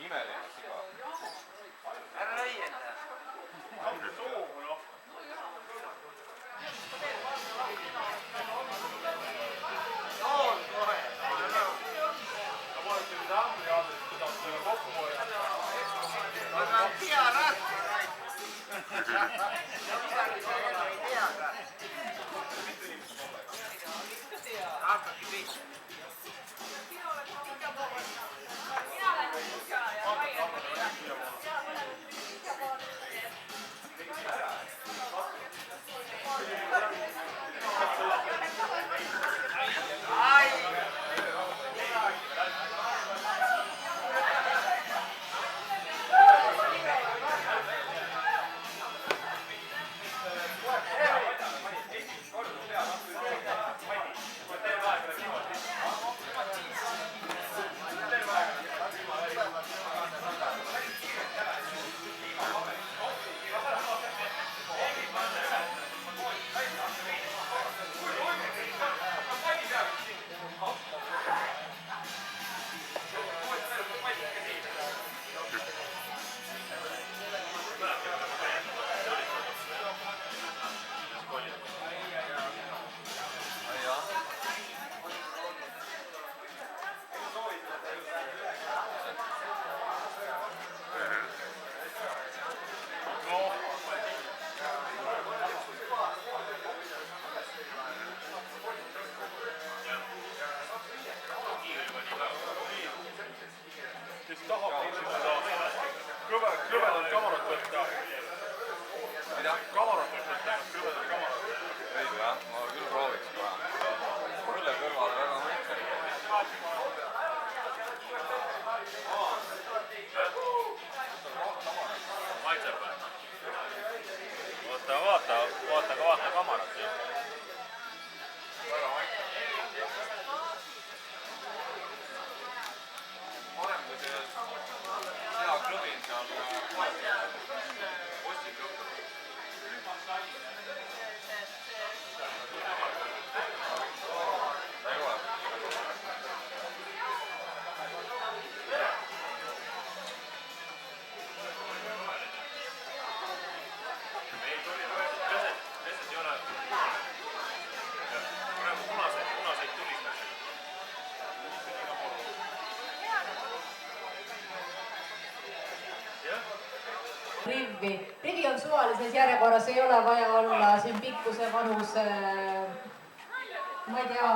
Imeline siga. Ära õienda. Toon kohe. Aga tea rahva midagi selle ei tea ka. Hakkagi pihta. Kõvedad kamarat võtta. Mida? Kamarat võtta, kõvedad kamarat. Ei või jah, ma küll prooviks kohe. Mulle kõrvale väga mõikari. Maitseb või? Vaata kamarat. Väga maikar. Parem kui see hea klubin seal Ossi klub. Ei ole. Pesed ei ole. Praegu punaseid tulistasid. Rivi on suvalises järjekorras, ei ole vaja olla siin pikkuse, vanuse, ma ei tea,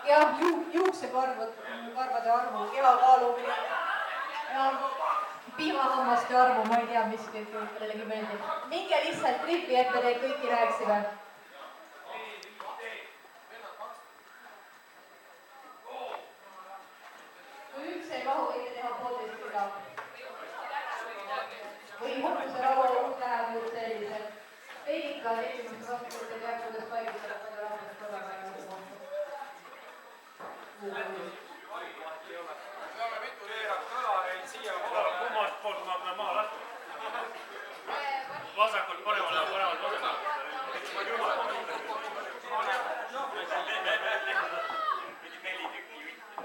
jah, juuksekarvade arvu, kehakaalu ja piimahammaste arvu, ma ei tea, mis kellelegi meeldib. Minge lihtsalt Rivi ette, te kõiki rääksime. Kui üks ei mahu, võite teha poolteist rida. Või hukkuse laua läheb nüüd sellised. Veidika esimest raskuste teab, kuidas paigutada palju rahvast korraga ja Peame mitu veerad kõlareid siia poole. Kummast poolt ma pean maha laskma? Vasakult paremale, paremalt vasakult. Pidi 4 tükki juhtida.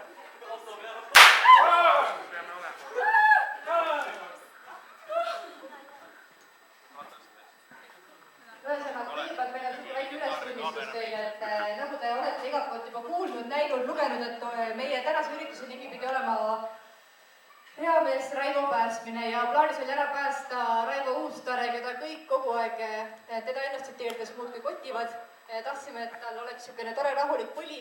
Ühesõnaga, kõigepealt meil on siuke väike ülestunnistus teile, et nagu te olete igalt poolt juba kuulnud, näinud, lugenud, et meie tänase ürituse nimi pidi olema Reamees Raivo päästmine ja plaanis oli ära päästa Raivo Uustare, keda kõik kogu aeg teda ennast tsiteerides muudkui kotivad. Tahtsime, et tal oleks siukene tore rahulik põli.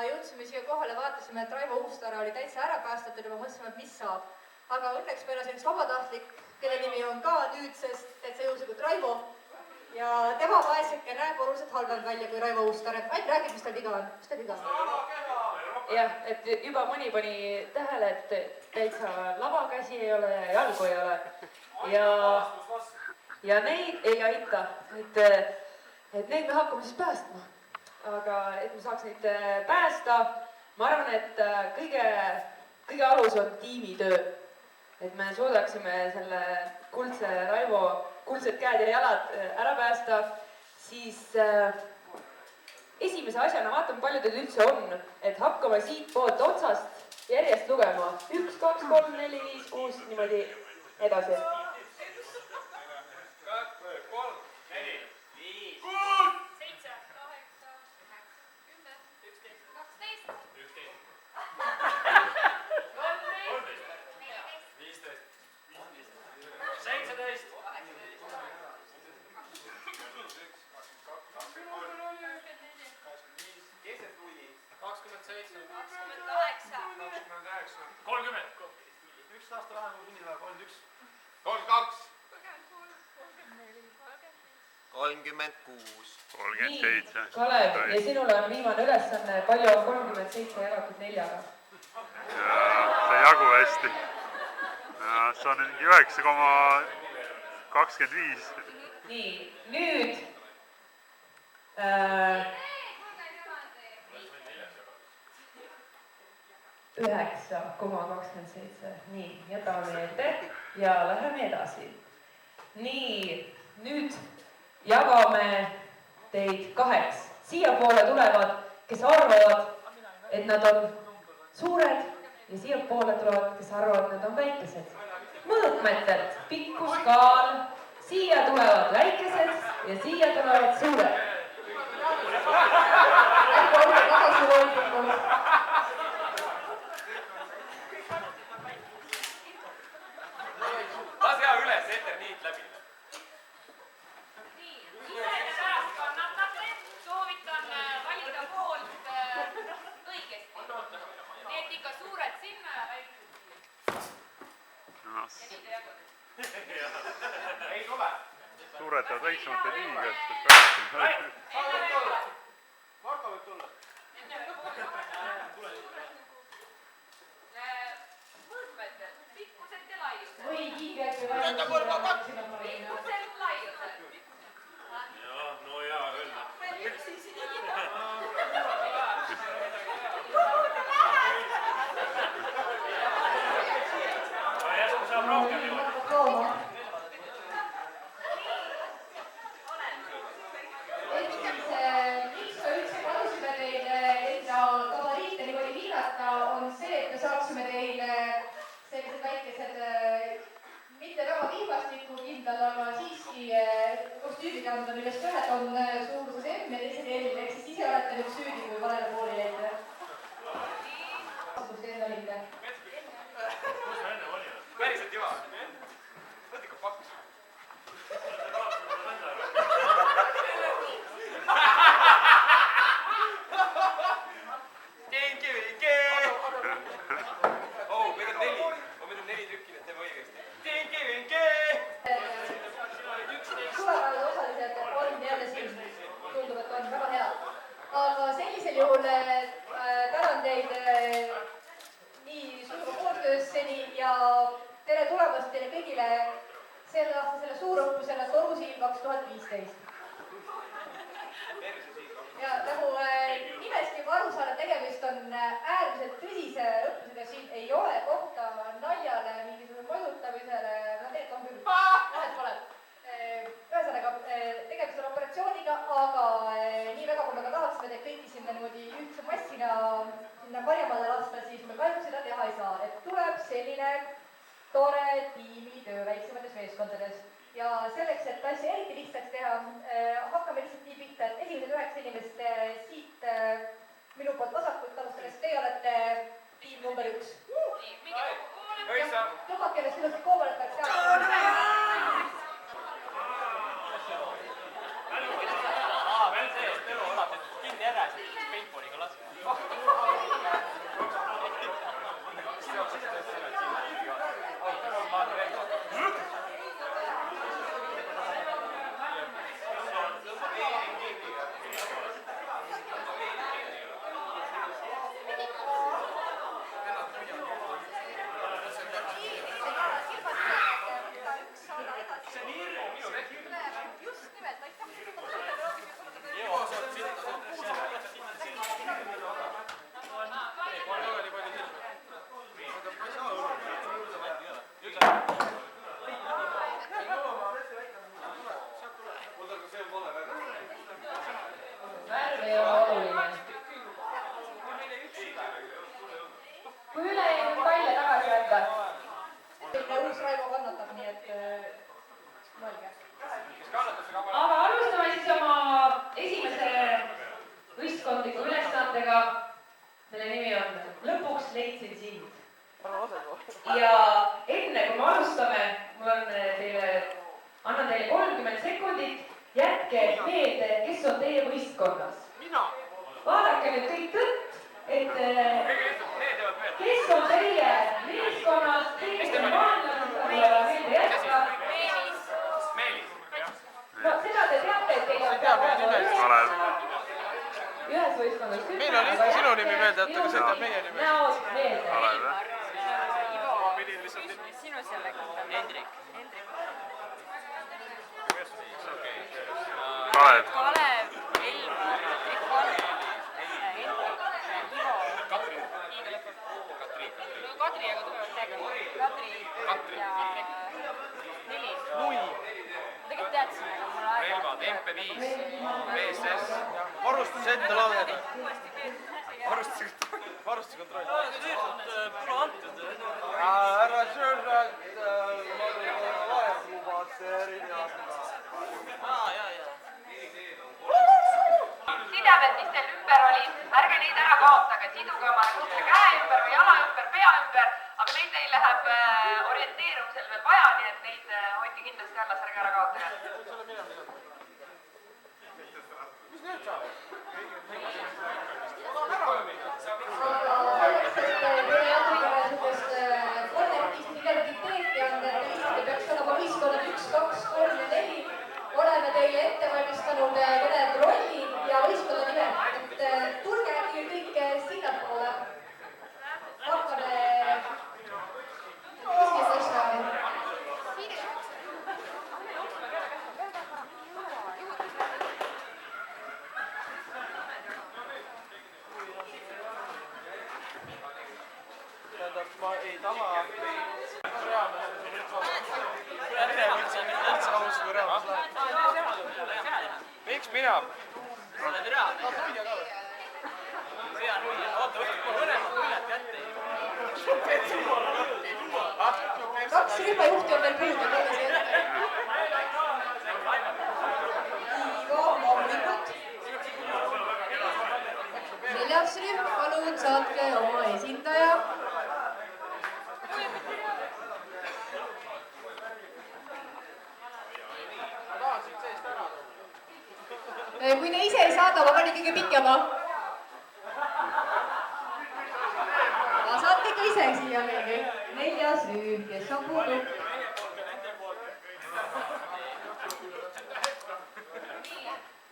Jõudsime siia kohale, vaatasime, et Raivo Uustare oli täitsa ära päästatud ja me mõtlesime, et mis saab. Aga õnneks meil on selleks vabatahtlik, kelle nimi on ka nüüdsest täitsa juhuslikult Raivo. Ja tema vaeseke näeb oluliselt halvem välja kui Raivo Uustare. Aint räägib, mis tal viga on. Mis tal viga on? Jah, et juba mõni pani tähele, et täitsa lavakäsi ei ole ja jalgu ei ole. Ja neid ei aita, et neid me hakkame siis päästma. Aga et me saaks neid päästa ma arvan, et kõige alus on tiimitöö. Et me suudaksime selle kuldse Raivo kuldsed käed ja jalad ära päästa, siis esimese asjana vaatame, palju teid üldse on, et hakkame siit poolt otsast järjest lugema. 1, 2, 3, 4, 5, 6, niimoodi edasi. 37. Kalev, ja sinul on viimane ülesanne, palju on 37 jagatud 4-ga? See ei jagu hästi. See on 9,25. Nii, nüüd 9,27. Nii, jätame meelde ja läheme edasi. Nii, nüüd jagame teid 2. Siiapoole tulevad, kes arvavad, et nad on suured ja siiapoole tulevad, kes arvavad, et nad on väikesed. Mõõtmetelt pikkuskaal, siia tulevad väikesed ja siia tulevad suured. Äkki olge tagasi vooldikud. Lase hea üles, eter niit läbi. Soovitan valida poolt õigesti. Need ikka suured sinna ja väiksed. Ei tule. Suuretavad väiksemate liigast. Marko võib tulla. Mõõtmetel, pikkused ja laiused. või kiiged või vaidlused. Pikkused, laiused. Jah, no hea küll. Järsku saab rohkem niimoodi. Miks me üldse palusime teil enda gabariite niimoodi hinnata, on see, et me saaksime teile sellised väikesed, mitte väga vihmastikukindlad, aga siiski kostüümid anda, millest ühed on suuruses M ja teised L, ehk siis ise olete nüüd süüdi, kui valele pooli jäite. Kus te enne olite? Päriselt juba. Võt ikka paks. Oh, meil on 4. Meil on 4 tükki, need teeme õigesti. Suvepäevade osalised on jälle siin, tundub, et on väga hea. Aga sellisel juhul tänan teid nii sujuva koostöösseni ja tere tulemast teile kõigile selle aastasele suurõppusele Torusiil 2015. Ja nagu nimest juba aru saada, tegemist on äärmiselt tõsise õppusega, siin ei ole kohta naljale, mingisugune mõjutamisele, no tegelikult on küll, vahet pole. Ühesõnaga, tegemist on operatsiooniga, aga nii väga, kui me ka tahaksime teid kõiki sinna niimoodi ühtse massina sinna varjamaale lasta, siis me kahjuks seda teha ei saa, et tuleb selline tore tiimitöö väiksemates meeskondades. Ja selleks, et asja eriti lihtsaks teha, hakkame lihtsalt nii pihta, et esimesed 9 inimest siit minu poolt vasakult alustades, teie olete tiim number 1. Lubake ennast ilusti koomale, et peaks teada. Kinni ära, siis paintballiga laske. leidsin sind. Ja enne kui me alustame, annan teile 30 sekundit. Jätke meelde, kes on teie võistkonnas. Vaadake nüüd kõik tõtt, et kes on teie meeskonnas, kes on maailmas, meelde jätka. No seda te teate, et teil on ühes võistkonnas küll. Meil on lihtsalt sinu nimi meelde jätta, aga see on meie nimi. Näod meelde. Sinu sellega on Hendrik. Kalev. Kalev, Elmar, Trikon, Ivo, Katri, aga tulevad tegema. Katri ja Neli. Tegelikult teadsin, aga mul aega. Relvad, MP5, VSS. Varustus ette laadada. Varustuskontroll. Härra Sjöberg, Sidemed, mis teil ümber oli, ärge neid ära kaotage, siduge omale kuskil käe ümber või jala ümber, pea ümber, aga neid teil läheb orienteerumisel veel vaja, nii et neid hoiti kindlasti alles, ärge ära kaotage. mis nüüd saab? Oleme teile ette valmistanud mõned rollid ja võistkonna nimed, et tulge kõik sinnapoole. Hakkame küsimustest. Tähendab, ma ei taha... Miks mina? Oled rea? Tahad nuia ka või? Sea nuia. Oota, võtke mõlemad nuiad kätte. Kaks rühmajuhti on veel puudu. Ivo, loomulikult. Neljas rühm, palun saatke oma esindaja. Kui te ise ei saada, ma panin kõige pikema. Saate ikka ise siia meegi. Neljas rühm, kes on puudu.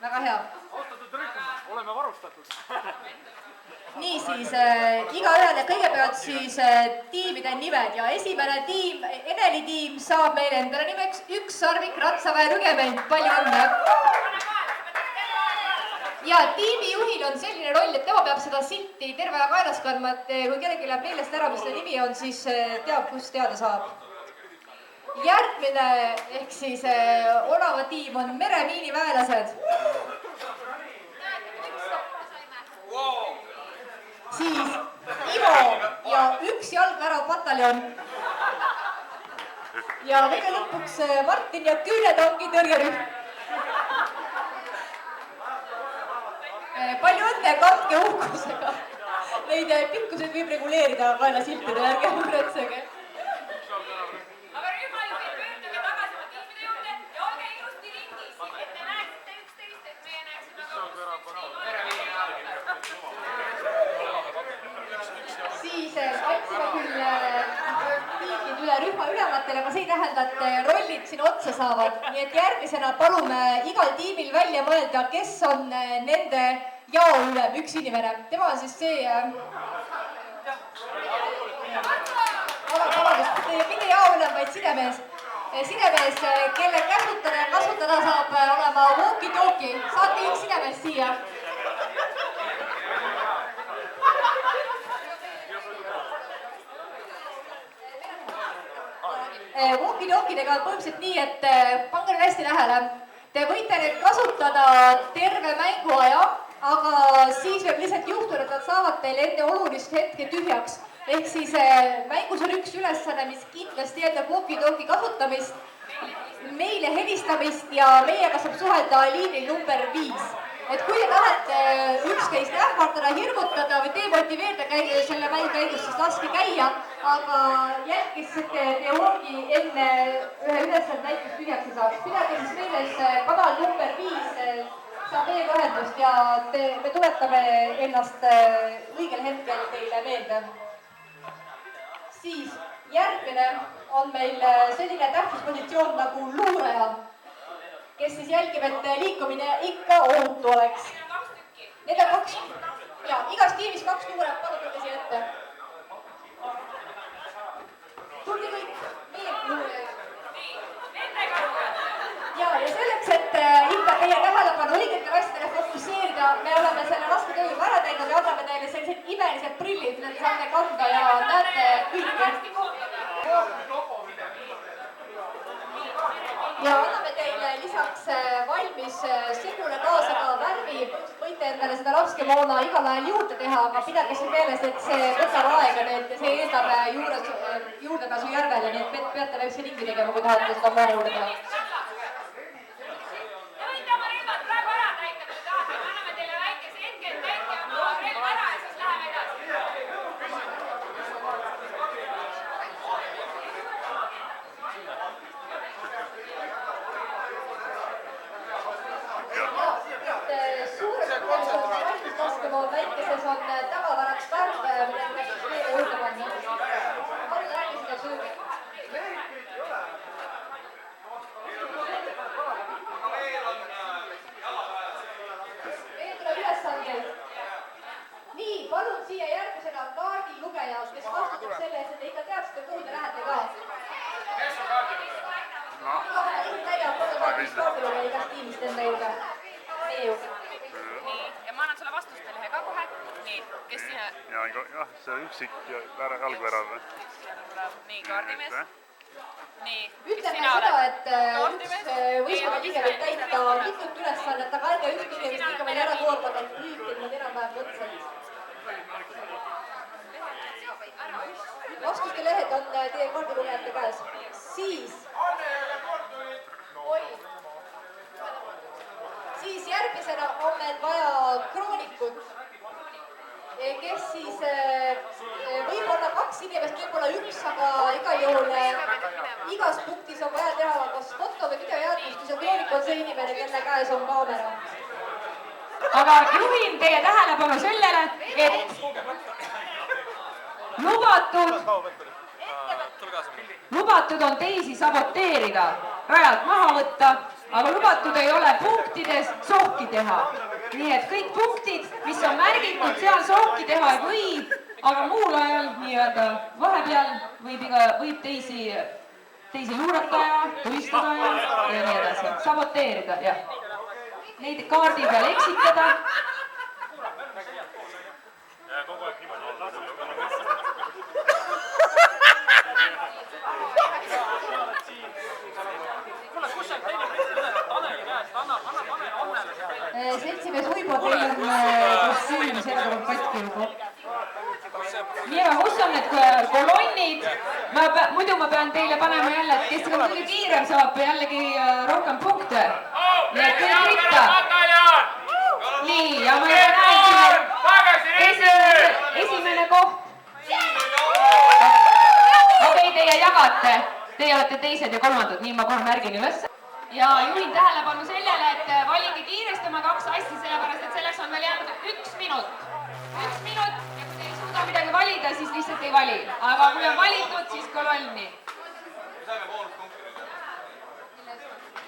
Väga hea. Austatud rühm, oleme varustatud. Niisiis, igaühele kõigepealt siis tiimide nimed ja esimene tiim, Eneli tiim saab meile endale nimeks üks Sarvik Ratsaväe rügement. Palju õnne! Ja tiimijuhil on selline roll, et tema peab seda silti terve aja kaelas kandma, et kui kellelgi läheb meelest ära, mis selle nimi on, siis teab, kust teada saab. Järgmine ehk siis Orava tiim on meremiiniväelased. Siis Ivo ja üks jalgvärav pataljon. Ja kõige lõpuks Martin ja küünetangi tõrjerühm. Palju õnne, kandke uhkusega. Neid pikkuseid võib reguleerida kaela siltidel, ärge muretsege. Aga rühmajuhid, pöörduge tagasi oma tiimide juurde ja olge ilusti ringis, et te näeksite üksteist, et meie näeksime ka Siis andsime küll tiimid üle rühma ülematele, aga see ei tähenda, et rollid siin otsa saavad. Nii et järgmisena palume igal tiimil välja mõelda, kes on nende jao ülem, üks inimene. Tema on siis see... Vabandust, mitte jao ülem, vaid sidemees. Sidemees, kelle käsutada ja kasutada saab olema walkie-talkie. Saate üks sidemees siia. Walkie-talkidega on põhimõtteliselt nii, et pange nüüd hästi tähele. Te võite neid kasutada terve mänguaja, aga siis võib lihtsalt juhtuda, et nad saavad teil enne olulist hetke tühjaks. Ehk siis mängus on üks ülesanne, mis kindlasti eeldab walkie-talkie kasutamist, meile helistamist ja meiega saab suhelda liinil number 5. et kui te tahete üksteist ähvardada, hirmutada või demotiveerida selle mängu käigus, siis laske käia, aga jälgisite teoloogi enne ühe ülesande näiteks tühjaks ei saaks. Pidage siis meeles kanal number 5 saab meiega ühendust ja me tuletame ennast õigel hetkel teile meelde. Siis järgmine on meil selline tähtsuspositsioon nagu luuraja, kes siis jälgib, et liikumine ikka ohutu oleks. Need on 2 ja igas tiimis 2 luurajat, palun tulge siia ette. Tulge kõik, meie luurajad. Ja selleks, et ikka teie tähelepanu õigetele asjadele fokusseerida, me oleme selle raske töö juba ära teinud ja anname teile sellised imelised prillid, mida te saate kanda ja näete kõike. Ja anname teile lisaks valmis segule kaasa ka värvi, võite endale seda laskemoona igal ajal juurde teha, aga pidage siin meeles, et see võtab aega, nii et see eeldab juurdepääsu järvele, nii et peate väikse ringi tegema, kui tahate seda moona juurde teha. Te võite oma relvad praegu ära täita, kui tahate, me anname teile väikese hetke, et täitke oma relva ära ja siis läheme edasi. Väikeses on tagavaraks värv, mida tuleb siis meile juurde panna. Palun räägi seda söögi. Meil tuleb ülesandeid. Nii, palun siia järgmisena kaardilugeja, kes vastutab selle eest, et te ikka teadsite, kuhu te lähete ka. Kes on kaardilugeja? Kaardilugeja igast tiimist enda juurde. Meie juurde. Nii, ja ma annan sulle vastuste lehe ka kohe. Nii, kes siin... Jah, see üksik ja jalgvärav. Nii, kaardimees. Nii, ütleme seda, et üks võistkonna liige võib täita mitut ülesannet, aga ärge üks inimest ikka meil ära koormada, et liikud nad enam-vähem võrdselt. Vastuste lehed on teie kaardilugejate käes. Siis järgmisena on meil vaja kroonikut, kes siis võib-olla 2 inimest, võib-olla 1, aga igal juhul igas punktis on vaja teha kas foto või videojäädvustus ja kroonik on see inimene, kelle käes on kaamera. Aga juhin teie tähelepanu sellele, et lubatud on teisi saboteerida, rajalt maha võtta, aga lubatud ei ole punktides sohki teha. Nii et kõik punktid, mis on märgitud, seal sohki teha ei või, aga muul ajal nii-öelda vahepeal võib teisi luurataja, tulistada ja nii edasi, saboteerida, jah. Neid kaardi peal eksitada. Seltsimees Uibo, teil on kostüüm, see tuleb katki juba. Nii, aga kus on need kolonnid? Muidu ma pean teile panema jälle, et kes on kõige kiirem, saab jällegi rohkem punkte. Nii et kõik ritta. Nii, ja ma juba näen esimene koht. Okei, teie jagate. Teie olete teised ja kolmandad, nii ma kohe märgin üles. Ja juhin tähelepanu sellele, et valige kiiresti oma 2 asja, sellepärast et selleks on veel jäänud 1 minut. 1 minut ja kui te ei suuda midagi valida, siis lihtsalt ei vali. Aga kui on valitud, siis kolonni. Saime boonuspunkti.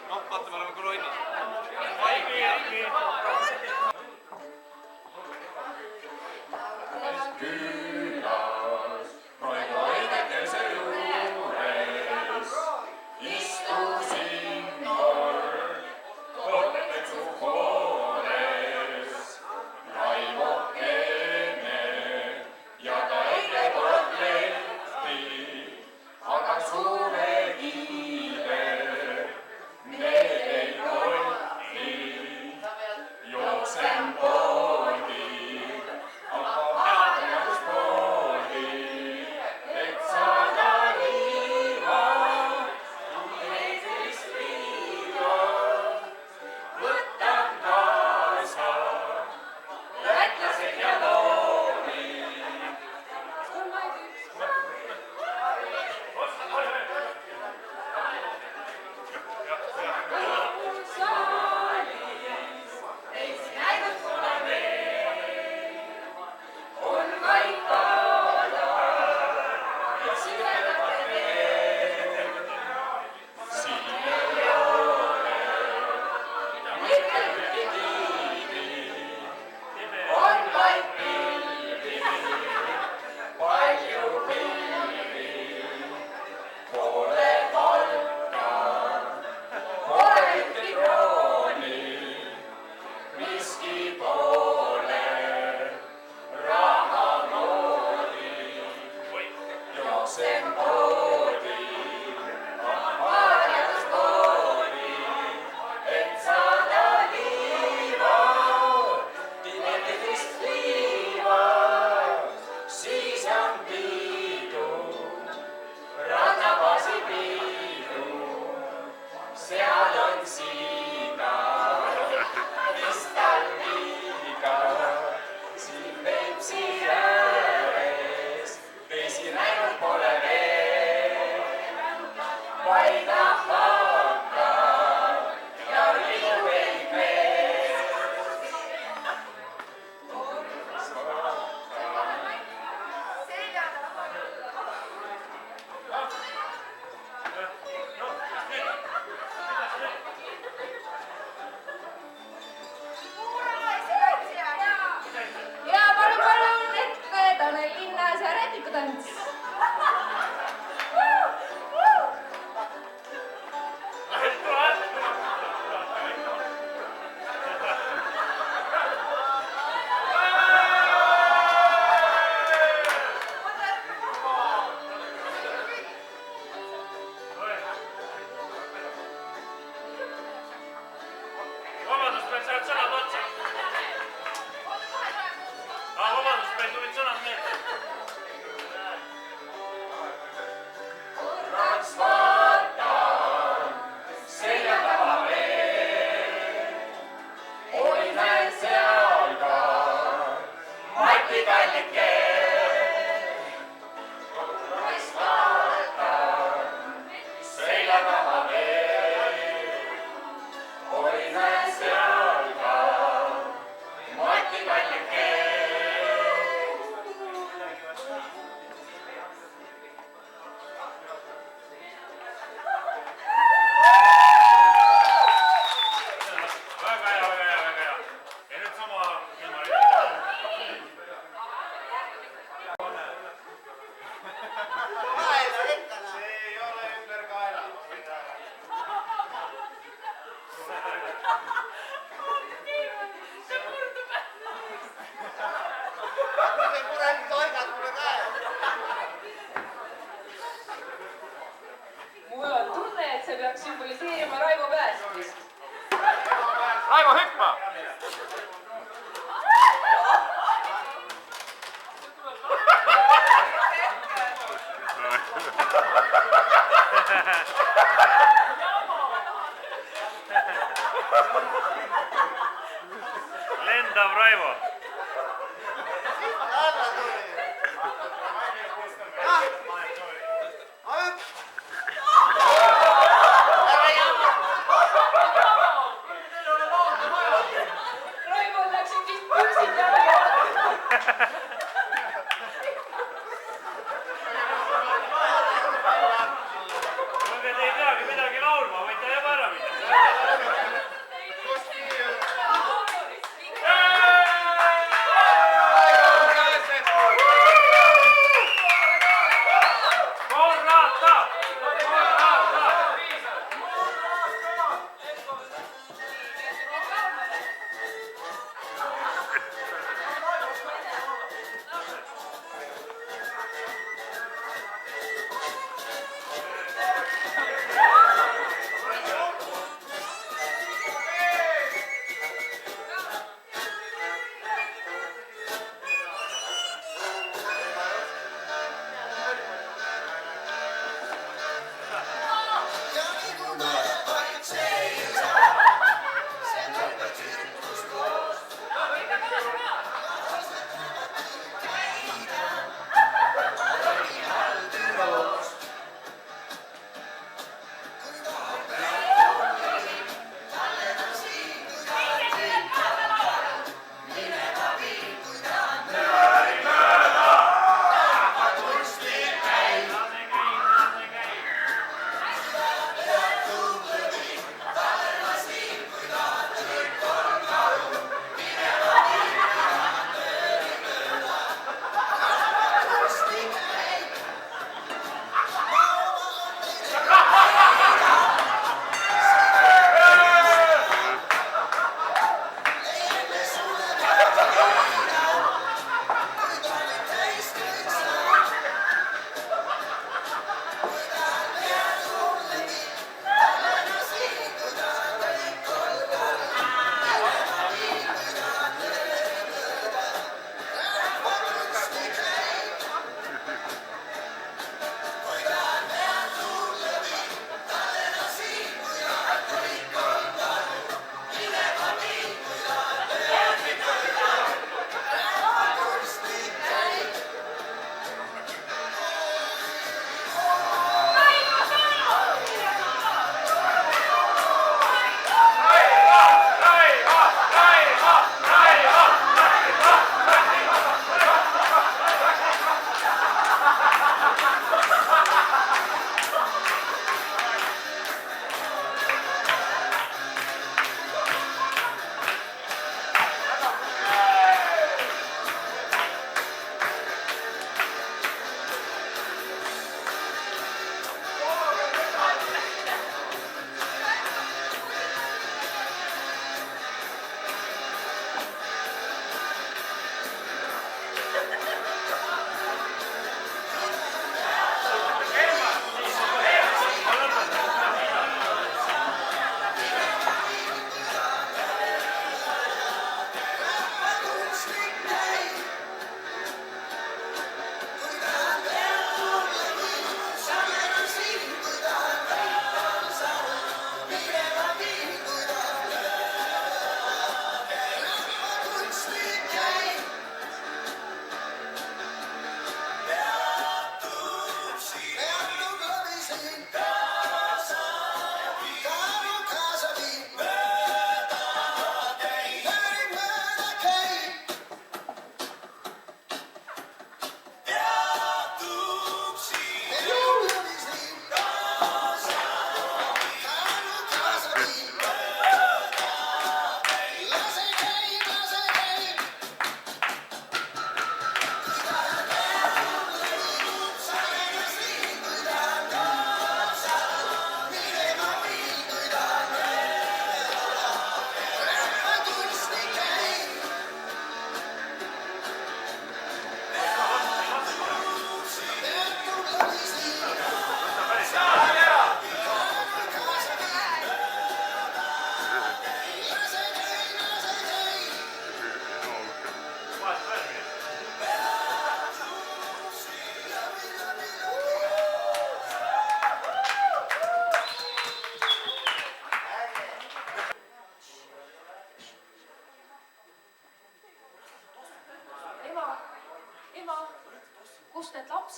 Vaata, me oleme kolonni. Aga Raivo, hüppa! Lendav Raivo. Raimond läksid vist püksid jalga. Kuulge, te ei peagi midagi laulma, võite jääb ära minna. Korrata! Korrata!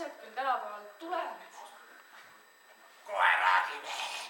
lapsed küll tänapäeval tulevad. Kohe räägime.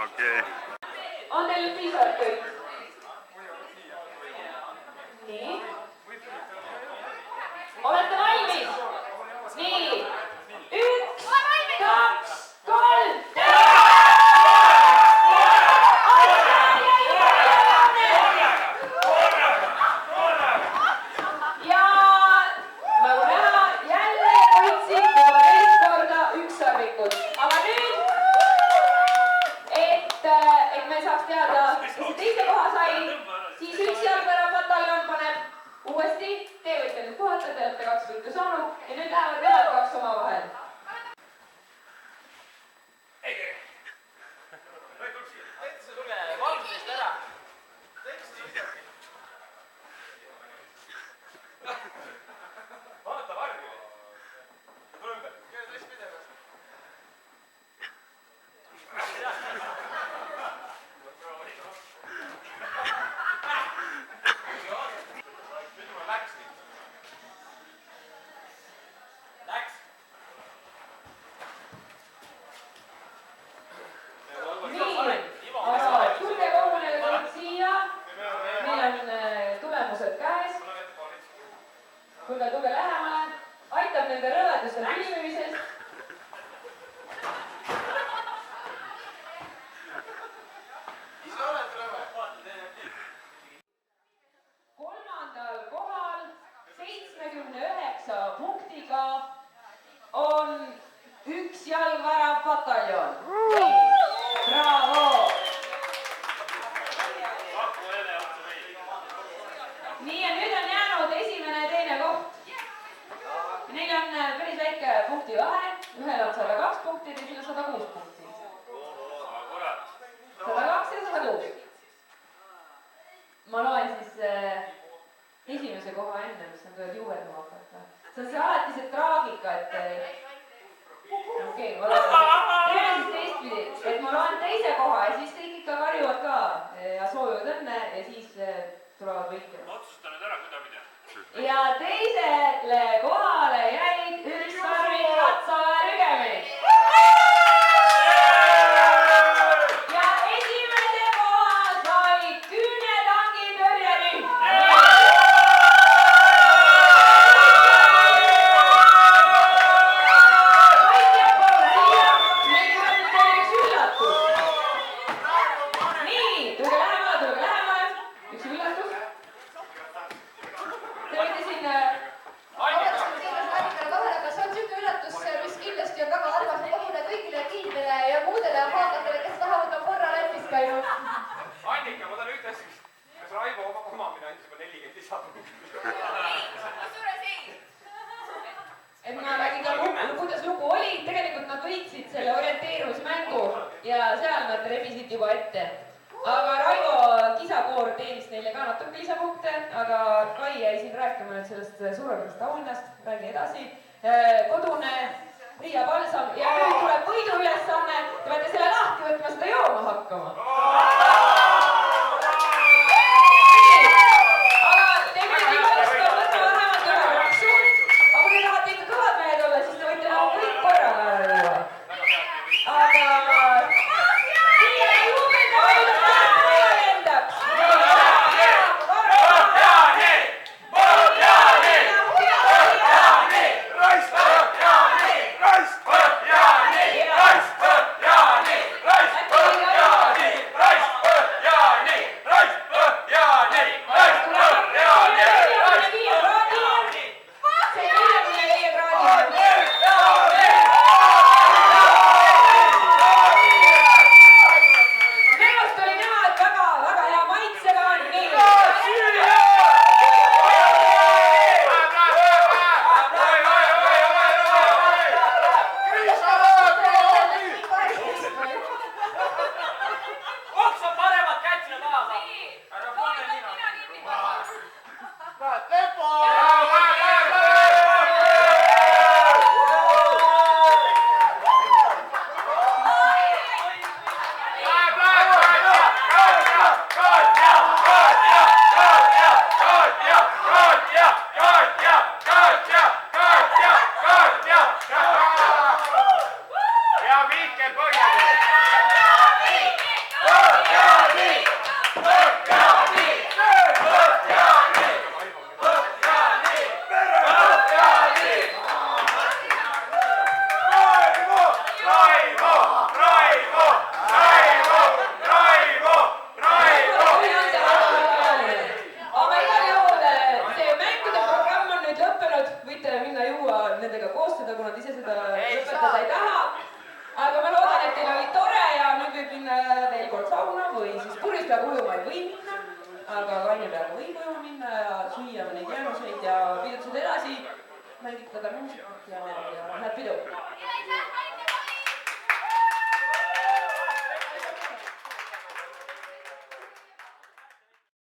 Okei. On teil nüüd piisavalt kõik? Nii. Olete valmis? Nii. 1, 2, 3. Ja nagu näha, jälle võitsid juba teist korda ükssarvikud. Aga nüüd, et me saaks teada, kes teise koha vabandusel filmimisest. Kolmandal kohal 79 punktiga on üks jalgvärav pataljon. Bravo! Nii ja nüüd on jäänud esimene ja teine koht. Neil on päris väike punkti vahe, ühel on 102 punkti, teisel on 106 punkti. 102 ja 106. Ma loen siis esimese koha enne, mis on tulnud juurduma hakata. See on see alati see traagika, et okei, ma loen. Teeme siis teistpidi, et ma loen teise koha ja siis kõik ikka karjuvad ka ja soovivad õnne ja siis tulevad võitjad. Otsusta nüüd ära, kuidagi. Ja teisele kohale jäid Üldsarvi Katsaväe rügemid. Ja esimese koha sai Küünetangi tõrjerühm. Võitjad, palun siia, meil tuleb nüüd teile üks üllatus. Nii, tulge lähemale, üks üllatus. Te võite siin aga see on siuke üllatus, mis kindlasti on väga armas kohune kõigile tiimidele ja muudele haagatele, kes tahavad on korra läbis käinud. Annika, ma tahan ühte asja. Kas Raivo omamine andis juba 40 lisapunkti? et ma räägin ka, kuidas lugu oli. Tegelikult nad võitsid selle orienteerumismängu ja seal nad rebisid juba ette. Aga Raivo kisakoor teenis neile ka natuke lisapunkte, aga Kai jäi siin rääkima nüüd sellest suurepärasest auhinnast. Räägi edasi. Kodune Riia Palsam ja nüüd tuleb võiduülesanne. Te peate selle lahti võtma, seda jooma hakkama. Aga te võite igalüsta võtta vähemalt ühe raksu. Aga kui te tahate ikka kõvad mehed olla, siis te võite nagu kõik korraga ära juua. Aga siia juubelda lendaks. Süüa neid jäänuseid ja pidutseda edasi, mängitada muusikat ja läheb pidu.